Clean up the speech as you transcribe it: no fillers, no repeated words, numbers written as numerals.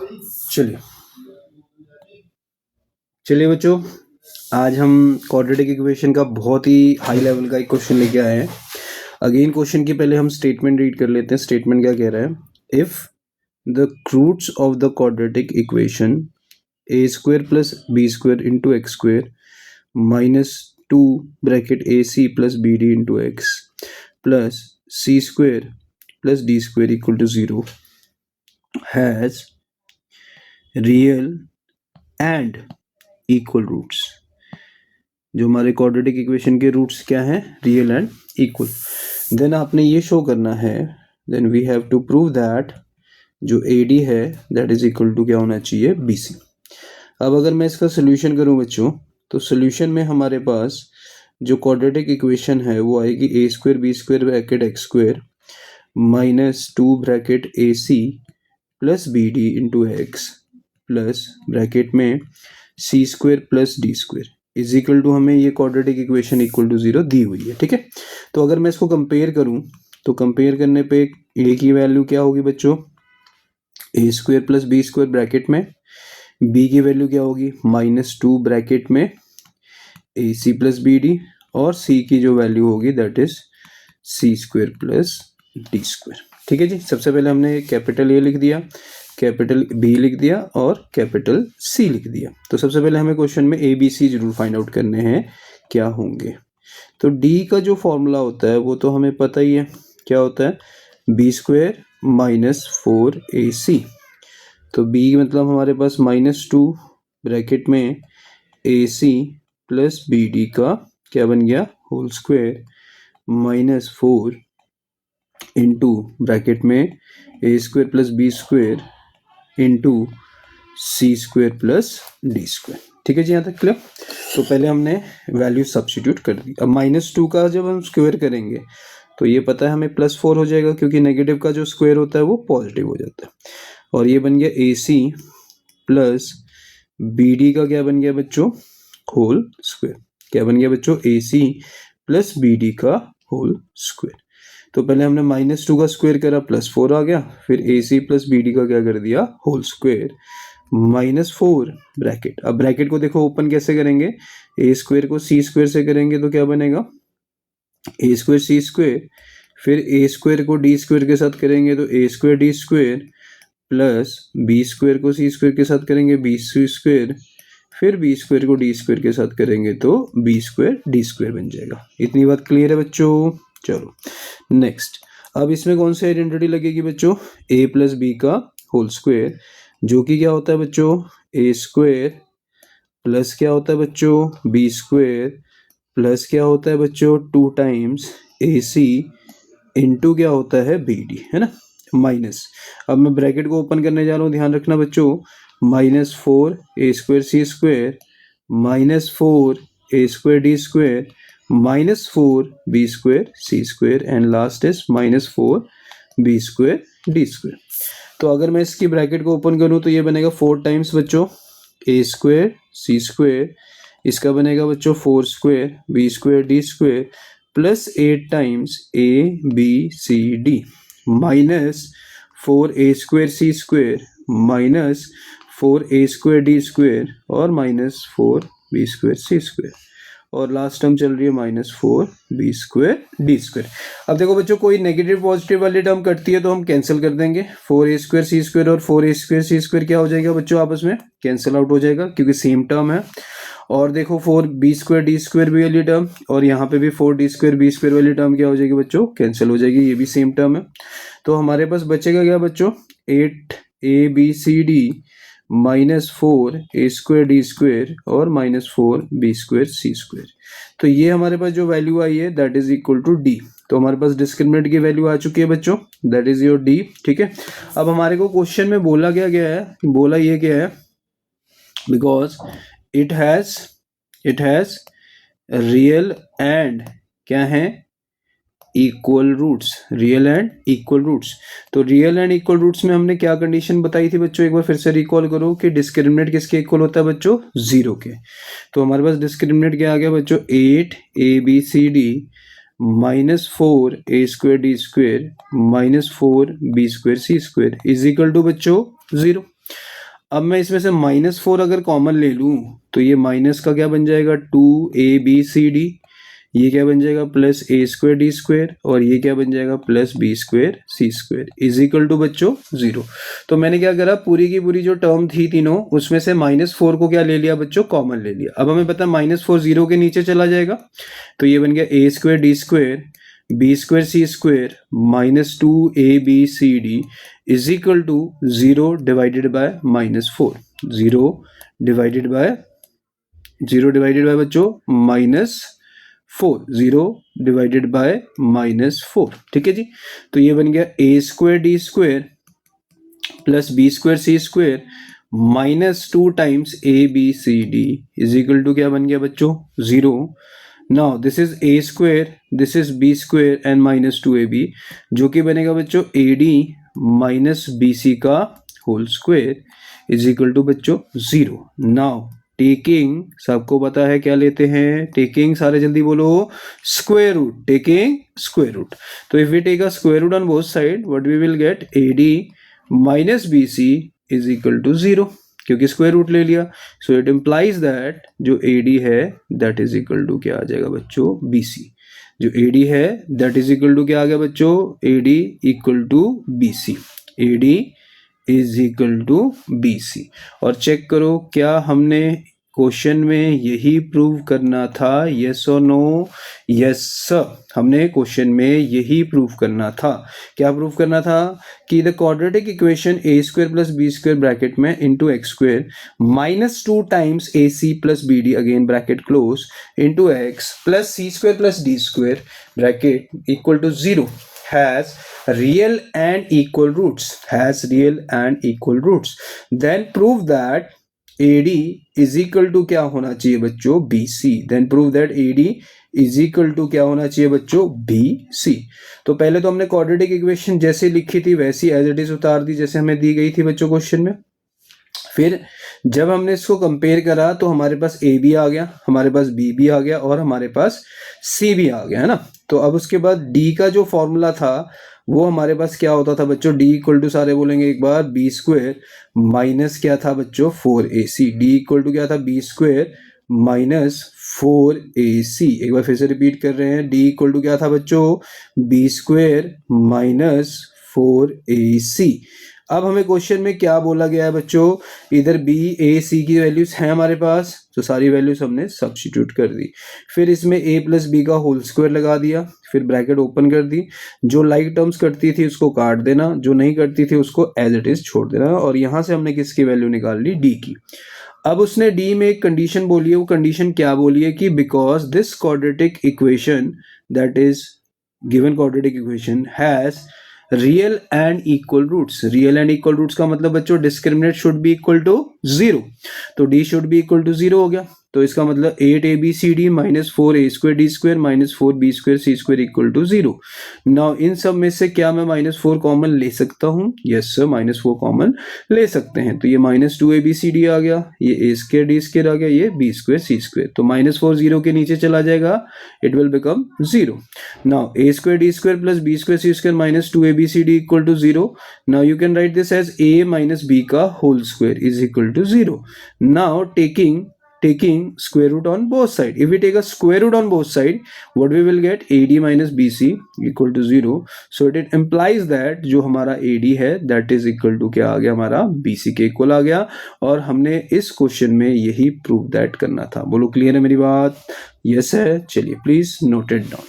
चलिए चलिए बच्चों, आज हम क्वाड्रेटिक इक्वेशन का बहुत ही हाई लेवल का एक क्वेश्चन लेके आए हैं। अगेन क्वेश्चन के पहले हम स्टेटमेंट रीड कर लेते हैं। स्टेटमेंट क्या कह रहा है? If the roots of the quadratic equation A square plus B square into X square minus 2 bracket A C plus B D into X plus C square plus D square equal to 0 has real and equal roots. जो हमारे quadratic equation के roots क्या हैं? Real and equal. Then आपने ये show करना है, then we have to prove that जो AD है दैट इज इक्वल टू क्या होना चाहिए? BC। अब अगर मैं इसका सोल्यूशन करूं बच्चों, तो सोल्यूशन में हमारे पास जो क्वाड्रेटिक इक्वेशन है वो आएगी A square B square bracket X square minus 2 bracket AC plus BD into X plus bracket में C square plus D square is equal to, हमें ये क्वाड्रेटिक इक्वेशन इक्वल टू 0 दी हुई है। ठीक है, तो अगर मैं इसको कंपेयर करूं तो कंपेयर करने पे ए की वैल्यू क्या होगी बच्चों? A square plus B square bracket में, बी की वैल्यू क्या होगी? -2 ब्रैकेट में A C plus B D, और सी की जो वैल्यू होगी that is C square plus D square. ठीक है जी, सबसे पहले हमने कैपिटल ए लिख दिया, कैपिटल बी लिख दिया और कैपिटल सी लिख दिया। तो सबसे पहले हमें क्वेश्चन में ए बी सी जरूर फाइंड आउट करने हैं क्या होंगे। तो डी का जो फॉर्मूला होता है वो तो हमें पता ही है, क्या होता है? B square minus 4AC। तो बी मतलब हमारे पास -2 ब्रैकेट में AC प्लस बी डी का क्या बन गया? होल स्क्वायर -4 इंटू ब्रैकेट में A square plus B square into C square plus D square. ठीक है जी, यहाँ तक क्लियर? तो पहले हमने वैल्यू सब्स्टिट्यूट कर दी। अब -2 का जब हम स्क्वायर करेंगे तो ये पता है हमें +4 हो जाएगा, क्योंकि नेगेटिव का जो स्क्वायर होता है वो पॉजिटिव हो जाता है। और ये बन गया AC प्लस BD का क्या बन गया बच्चों? Whole square. क्या बन गया बच्चों? AC प्लस BD का होल स्क्वायर। तो पहले हमने -2 का स्क्वायर करा, +4 आ गया, फिर AC प्लस BD का क्या कर दिया? Whole square -4 bracket. अब ब्रैकेट को देखो ओपन कैसे करेंगे? ए स्क्वायर को सी स्क्वायर से करेंगे तो क्या बनेगा? ए स्क्वायर सी स्क्वायर, फिर ए स्क्वायर को डी स्क्वायर के साथ करेंगे तो A square D square, plus B square को सी स्क्वायर के साथ करेंगे बी सी स्क्वायर, फिर बी स्क्वायर को डी स्क्वायर के साथ करेंगे तो बी स्क्वायर डी स्क्वायर बन जाएगा। इतनी बात क्लियर है बच्चों? चलो नेक्स्ट, अब इसमें कौन सी आइडेंटिटी लगेगी बच्चों? ए प्लस बी का होल स्क्वायर, जो कि क्या होता है बच्चों? ए स्क्वायर प्लस क्या होता है बच्चों? बी स्क्वायर प्लस क्या होता है बच्चों? 2 टाइम्स AC इंटू क्या होता है? BD, है ना, माइनस। अब मैं ब्रैकेट को ओपन करने जा रहा हूँ, ध्यान रखना बच्चों, -4 A square C square -4 A square D square -4 B square C square and last is -4 B square D square. तो अगर मैं इसकी ब्रैकेट को ओपन करूं तो ये बनेगा 4 टाइम्स बच्चों ए स्क्वायर सी स्क्वायर, इसका बनेगा बच्चों 4 square B square D square plus 8 times A B C D -4 A square C square -4 A square D square और -4 बी स्क्वायर सी स्क्वायर, और लास्ट टर्म चल रही है -4 बी स्क्वायर डी स्क्वायर। अब देखो बच्चों, कोई नेगेटिव पॉजिटिव वाली टर्म कटती है तो हम कैंसिल कर देंगे। 4 ए स्क्वायर सी स्क्वायर और 4 ए स्क्वायर सी स्क्वायर क्या हो जाएगा बच्चों? आपस में कैंसिल आउट हो जाएगा, क्योंकि सेम टर्म है। और देखो 4 बी स्क्वायर डी स्क्वायर भी वाली टर्म, और यहाँ पे भी 4 डी स्क्वायर बी स्क्वायर वाली टर्म क्या हो जाएगी बच्चों? कैंसिल हो जाएगी, ये भी सेम टर्म है। तो हमारे पास बचेगा क्या बच्चों? 8 A B C D -4 A square D square और -4 बी स्क्वायर सी स्क्वायर। तो ये हमारे पास जो वैल्यू आई है that is equal to D. तो हमारे पास डिस्क्रिमिनेंट की वैल्यू आ चुकी है बच्चों, दैट इज योर डी। ठीक है, अब हमारे को क्वेश्चन में बोला क्या गया है? बोला ये क्या है? Because it has real and क्या है? Equal roots, real and equal roots. तो रियल एंड इक्वल रूट्स में हमने क्या कंडीशन बताई थी बच्चों? एक बार फिर से रिकॉल करो कि डिस्क्रिमिनेंट किसके इक्वल होता है बच्चों? 0 के। तो हमारे पास डिस्क्रिमिनेंट क्या आ गया बच्चों? 8 A B C D -4 A square D square -4 B square C square is equal to बच्चों 0। अब मैं इसमें से -4 अगर कॉमन ले लूँ तो ये माइनस का क्या बन जाएगा 2abcd, ये क्या बन जाएगा +a² d² और ये क्या बन जाएगा +b² c² is equal to बच्चों 0। तो मैंने क्या करा, पूरी की पूरी जो टर्म थी तीनों उसमें से -4 को क्या ले लिया बच्चों, कॉमन ले लिया। अब हमें पता है -4 0 के नीचे चला जाएगा, तो ये बन गया a² d² b² c² -2abcd is equal to 0 divided by -4, 0 divided by बच्चों -4, 0 डिवाइडेड बाय -4, ठीक है जी। तो ये बन गया a² d² + b² c² -2 times abcd is equal to क्या बन गया बच्चों 0। Now this is a², this is b² and -2ab, जो कि बनेगा बच्चों ad माइनस bc का whole square is equal to बच्चों 0। नाउ टेकिंग, सबको पता है क्या लेते हैं, टेकिंग, सारे जल्दी बोलो, square root, taking square root. तो if we take a square root on both side what we will get, ad minus bc is equal to 0, क्योंकि स्क्वायर रूट ले लिया। सो इट इम्प्लाइज दैट जो ad है that is equal to क्या आ जाएगा बच्चों bc, जो ad है दैट इज इक्वल टू क्या आ गया बच्चों, ad equal to bc, ad is equal to bc। और चेक करो क्या हमने क्वेश्चन में यही प्रूव करना था, यस और नो, यस सर, हमने क्वेश्चन में यही प्रूव करना था। क्या प्रूव करना था कि the quadratic equation a² + b² bracket में into x² -2 times ac + bd again bracket close into x + c² + d² bracket equal to 0 has real and equal roots, has real and equal roots, then prove that AD is equal to क्या होना चाहिए बच्चों, BC, then prove that AD is equal to क्या होना चाहिए बच्चों, BC। तो पहले तो हमने क्वाड्रेटिक इक्वेशन जैसे लिखी थी वैसी एज इट इज उतार दी जैसे हमें दी गई थी बच्चों क्वेश्चन में। फिर जब हमने इसको कंपेयर करा तो हमारे पास A भी आ गया, हमारे पास B भी आ गया और हमारे पास C भी आ गया, है ना। तो अब उसके बाद D का जो फॉर्मूला था वो हमारे पास क्या होता था बच्चों, D इक्वल टू, सारे बोलेंगे एक बार, b² माइनस क्या था बच्चों 4ac, D इक्वल टू क्या था b² माइनस 4ac। एक बार फिर से रिपीट कर रहे हैं, D इक्वल टू क्या था बच्चों, b² माइनस 4ac। अब हमें क्वेश्चन में क्या बोला गया है बच्चों, इधर b a c की वैल्यूज हैं हमारे पास, तो सारी वैल्यूज हमने सब्स्टिट्यूट कर दी। फिर इसमें a + b का होल स्क्वायर लगा दिया, फिर ब्रैकेट ओपन कर दी, जो लाइक टर्म्स करती थी उसको काट देना, जो नहीं करती थी उसको एज इट इज छोड़ देना। और यहां से हमने किसकी वैल्यू निकाल ली, d की। अब उसने d में एक कंडीशन बोली है, वो कंडीशन क्या बोली है कि because this quadratic equation that is given quadratic equation has real and equal roots. Real and equal roots का मतलब बच्चों discriminant should be equal to 0, तो d should be equal to 0 हो गया। तो इसका मतलब 8abcd -4a² d² -4b² c² equal to 0। Now in सब में से क्या मैं -4 कॉमन ले सकता हूं, यस सर, -4 कॉमन ले सकते हैं। तो ये -2abcd आ गया, ये a² d² आ गया, ये b² c²। तो -4 0 के नीचे चला जाएगा, it will become 0। Now a² d² + b² c² -2abcd equal to 0। Now you can write this as a - b का whole square is equal to 0। Now taking square root on both side, if we take a square root on both side what we will get, ad - bc equal to 0। so it implies that जो हमारा ad है that is equal to क्या आ गया, हमारा bc के equal आ गया। और हमने इस क्वेश्चन में यही प्रूव दैट करना था। बोलो क्लियर है मेरी बात, यस है, चलिए प्लीज नोट इट डाउन।